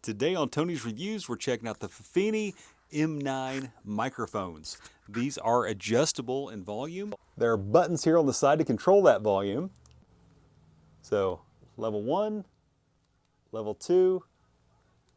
Today on Tony's Reviews, we're checking out the FIFINE M9 microphones. These are adjustable in volume. There are buttons here on the side to control that volume. So level 1, level 2,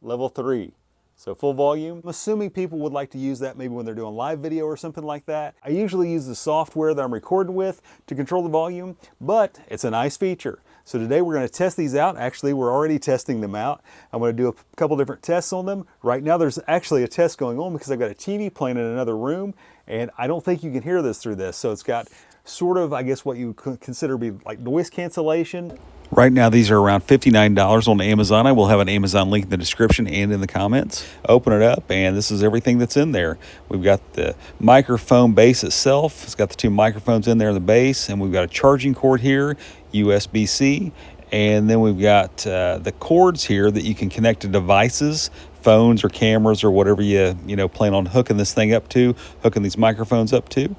level 3. So full volume. I'm assuming people would like to use that maybe when they're doing live video or something like that. I usually use the software that I'm recording with to control the volume, but it's a nice feature. So today we're going to test these out. Actually, we're already testing them out. I'm going to do a couple different tests on them. Right now there's actually a test going on because I've got a TV playing in another room, and I don't think you can hear this through this. So it's got sort of, I guess, what you would consider to be like noise cancellation. Right now, these are around $59 on Amazon. I will have an Amazon link in the description and in the comments. Open it up, and this is everything that's in there. We've got the microphone base itself. It's got the two microphones in there in the base, and we've got a charging cord here, USB-C, and then we've got the cords here that you can connect to devices, phones or cameras or whatever you plan on hooking this thing up to, hooking these microphones up to.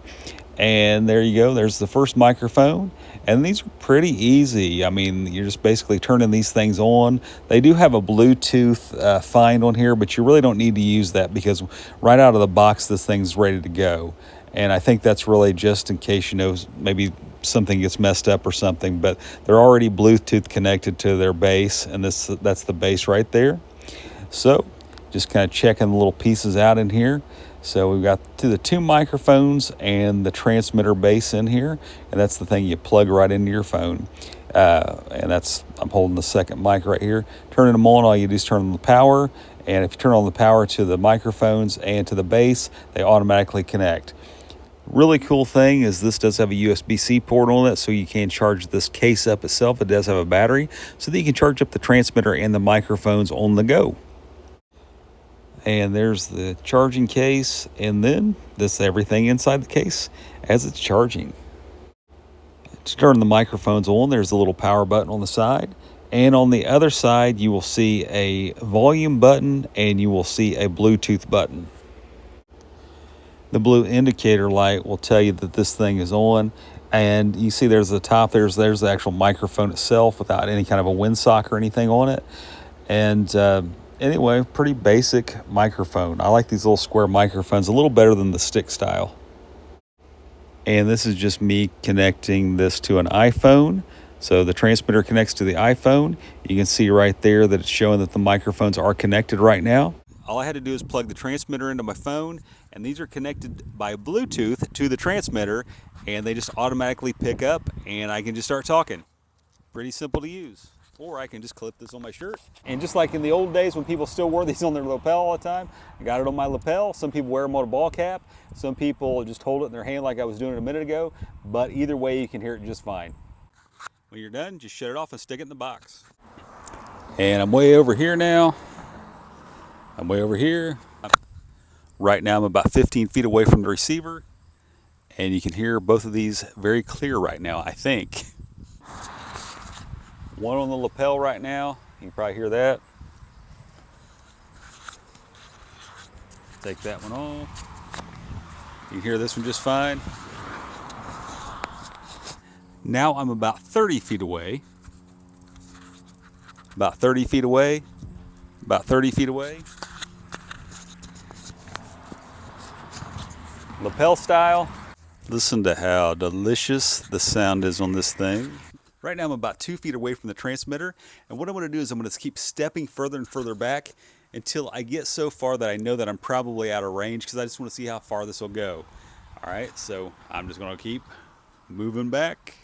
And there you go, there's the first microphone. And these are pretty easy. I mean, you're just basically turning these things on. They do have a Bluetooth find on here, but you really don't need to use that because right out of the box, this thing's ready to go. And I think that's really just in case, maybe something gets messed up or something, but they're already Bluetooth connected to their base, and that's the base right there. So just kind of checking the little pieces out in here. So we've got the two microphones and the transmitter base in here, and that's the thing you plug right into your phone. And I'm holding the second mic right here. Turning them on, all you do is turn on the power, and if you turn on the power to the microphones and to the base, they automatically connect. Really cool thing is this does have a USB-C port on it, so you can charge this case up itself. It does have a battery, so that you can charge up the transmitter and the microphones on the go. And there's the charging case, and then this everything inside the case as it's charging. To turn the microphones on, there's a little power button on the side, and on the other side you will see a volume button and you will see a Bluetooth button. The blue indicator light will tell you that this thing is on, and you see there's the top, there's the actual microphone itself without any kind of a windsock or anything on it. And anyway, pretty basic microphone. I like these little square microphones a little better than the stick style. And this is just me connecting this to an iPhone. So the transmitter connects to the iPhone. You can see right there that it's showing that the microphones are connected right now. All I had to do is plug the transmitter into my phone, and these are connected by Bluetooth to the transmitter, and they just automatically pick up, and I can just start talking. Pretty simple to use. Or I can just clip this on my shirt. And just like in the old days when people still wore these on their lapel all the time, I got it on my lapel. Some people wear them on a ball cap. Some people just hold it in their hand like I was doing it a minute ago. But either way, you can hear it just fine. When you're done, just shut it off and stick it in the box. And I'm way over here now. I'm way over here. Right now I'm about 15 feet away from the receiver. And you can hear both of these very clear right now, I think. One on the lapel right now. You can probably hear that. Take that one off. You can hear this one just fine. Now I'm about 30 feet away. About 30 feet away. About 30 feet away. Lapel style. Listen to how delicious the sound is on this thing. Right now I'm about 2 feet away from the transmitter, and what I'm going to do is I'm going to keep stepping further and further back until I get so far that I know that I'm probably out of range, because I just want to see how far this will go. Alright, so I'm just going to keep moving back.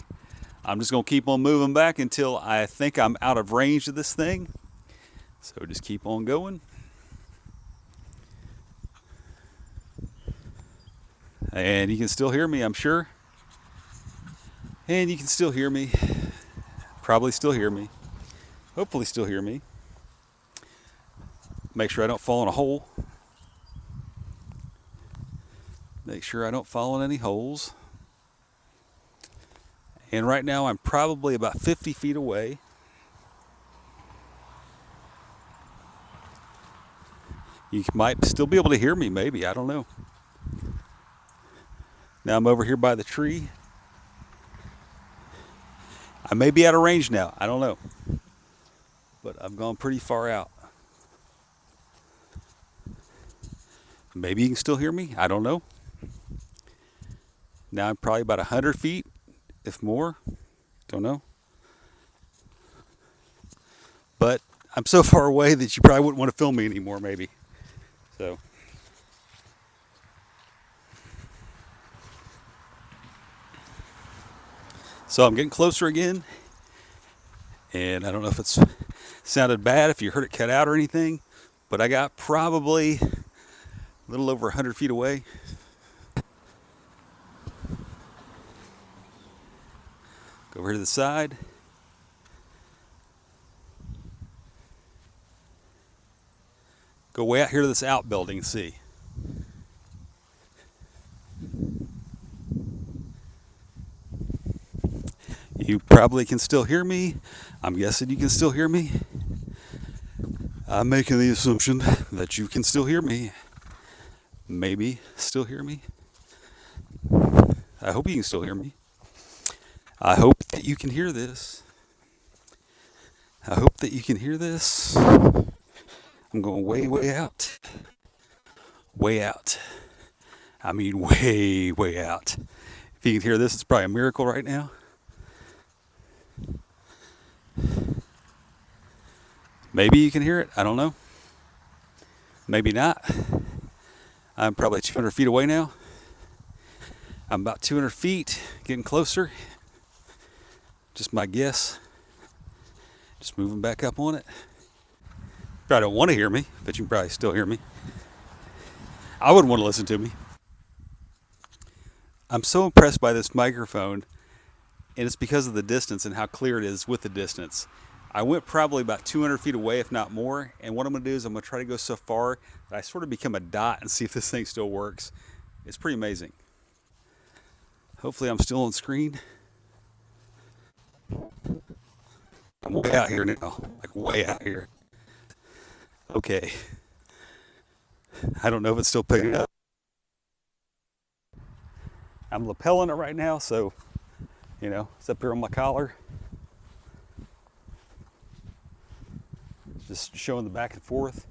I'm just going to keep on moving back until I think I'm out of range of this thing. So just keep on going. And you can still hear me, I'm sure. And you can still hear me. Probably still hear me. Hopefully still hear me. Make sure I don't fall in a hole. Make sure I don't fall in any holes. And right now I'm probably about 50 feet away. You might still be able to hear me, maybe, I don't know. Now I'm over here by the tree. I may be out of range now, I don't know. But I've gone pretty far out. Maybe you can still hear me. I don't know. Now I'm probably about 100 feet, if more. Don't know. But I'm so far away that you probably wouldn't want to film me anymore, maybe. So I'm getting closer again. And I don't know if it's sounded bad, if you heard it cut out or anything, but I got probably a little over 100 feet away. Go over to the side. Go way out here to this outbuilding and see. You probably can still hear me. I'm guessing you can still hear me. I'm making the assumption that you can still hear me. Maybe still hear me. I hope you can still hear me. I hope that you can hear this. I hope that you can hear this. I'm going way, way out. Way out. I mean, way, way out. If you can hear this, it's probably a miracle right now. Maybe you can hear it. I don't know. Maybe not. I'm probably 200 feet away now. I'm about 200 feet, getting closer. Just my guess. Just moving back up on it. Probably don't want to hear me, but you can probably still hear me. I wouldn't want to listen to me. I'm so impressed by this microphone, and it's because of the distance and how clear it is with the distance. I went probably about 200 feet away, if not more, and what I'm going to do is I'm going to try to go so far that I sort of become a dot and see if this thing still works. It's pretty amazing. Hopefully I'm still on screen. I'm way out here now, like way out here. Okay. I don't know if it's still picking up. I'm lapelling it right now, so, it's up here on my collar. Just showing the back and forth.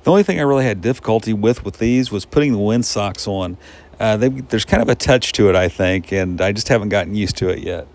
The only thing I really had difficulty with these was putting the wind socks on. There's kind of a touch to it, I think, and I just haven't gotten used to it yet.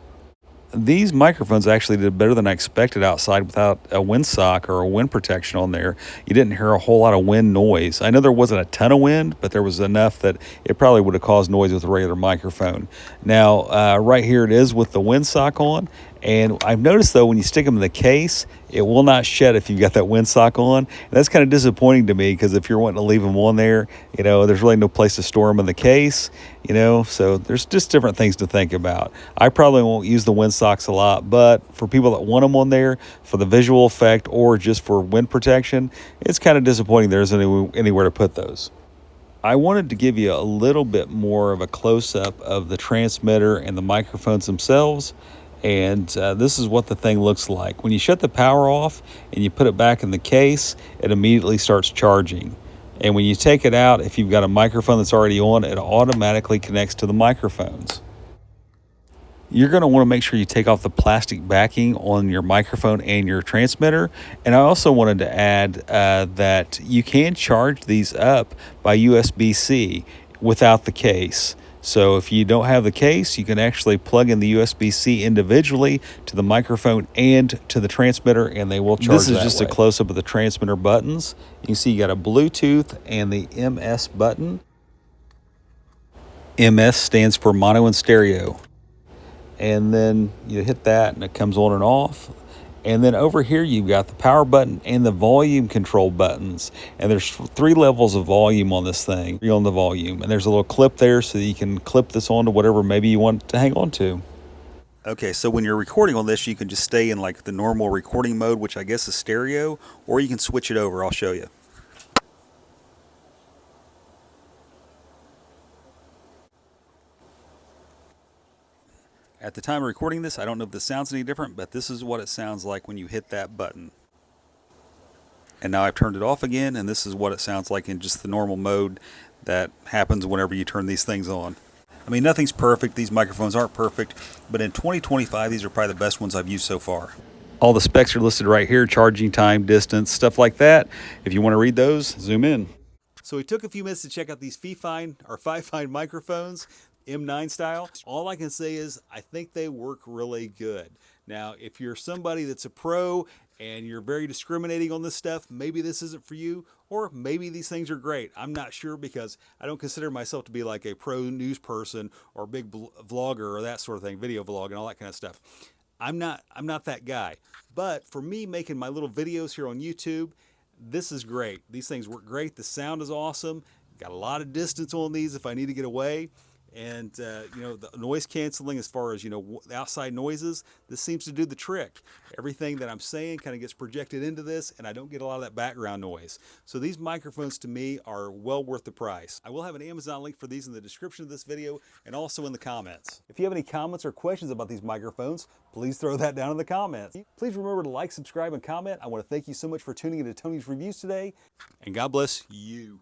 These microphones actually did better than I expected outside without a windsock or a wind protection on there. You didn't hear a whole lot of wind noise. I know there wasn't a ton of wind, but there was enough that it probably would have caused noise with a regular microphone. Now, right here it is with the windsock on. And I've noticed, though, when you stick them in the case, it will not shed if you've got that windsock on. And that's kind of disappointing to me, because if you're wanting to leave them on there, there's really no place to store them in the case, so there's just different things to think about. I probably won't use the windsocks a lot, but for people that want them on there for the visual effect or just for wind protection, it's kind of disappointing there isn't anywhere to put those. I wanted to give you a little bit more of a close-up of the transmitter and the microphones themselves. And this is what the thing looks like. When you shut the power off and you put it back in the case, it immediately starts charging. And when you take it out, if you've got a microphone that's already on, it automatically connects to the microphones. You're going to want to make sure you take off the plastic backing on your microphone and your transmitter. And I also wanted to add that you can charge these up by USB-C without the case. So if you don't have the case, you can actually plug in the USB-C individually to the microphone and to the transmitter, and they will charge that way. This is just a close-up of the transmitter buttons. You can see you got a Bluetooth and the MS button. MS stands for mono and stereo. And then you hit that and it comes on and off. And then over here, you've got the power button and the volume control buttons. And there's 3 levels of volume on this thing. You're on the volume. And there's a little clip there so that you can clip this onto whatever maybe you want to hang on to. Okay, so when you're recording on this, you can just stay in like the normal recording mode, which I guess is stereo, or you can switch it over. I'll show you. At the time of recording this, I don't know if this sounds any different, but this is what it sounds like when you hit that button. And now I've turned it off again, and this is what it sounds like in just the normal mode that happens whenever you turn these things on. I mean, nothing's perfect. These microphones aren't perfect, but in 2025, these are probably the best ones I've used so far. All the specs are listed right here: charging time, distance, stuff like that. If you want to read those, zoom in. So we took a few minutes to check out these FIFINE microphones, M9 style. All I can say is I think they work really good. Now, if you're somebody that's a pro and you're very discriminating on this stuff, maybe this isn't for you, or maybe these things are great. I'm not sure because I don't consider myself to be like a pro news person or big vlogger or that sort of thing, video vlog and all that kind of stuff. I'm not that guy. But for me making my little videos here on YouTube, this is great. These things work great. The sound is awesome. Got a lot of distance on these if I need to get away. And you know, the noise canceling as far as, you know, outside noises, this seems to do the trick. Everything that I'm saying kind of gets projected into this, and I don't get a lot of that background noise. So these microphones to me are well worth the price. I will have an Amazon link for these in the description of this video and also in the comments. If you have any comments or questions about these microphones, please throw that down in the comments. Please remember to like, subscribe, and comment. I want to thank you so much for tuning into Tony's Reviews today, and God bless you.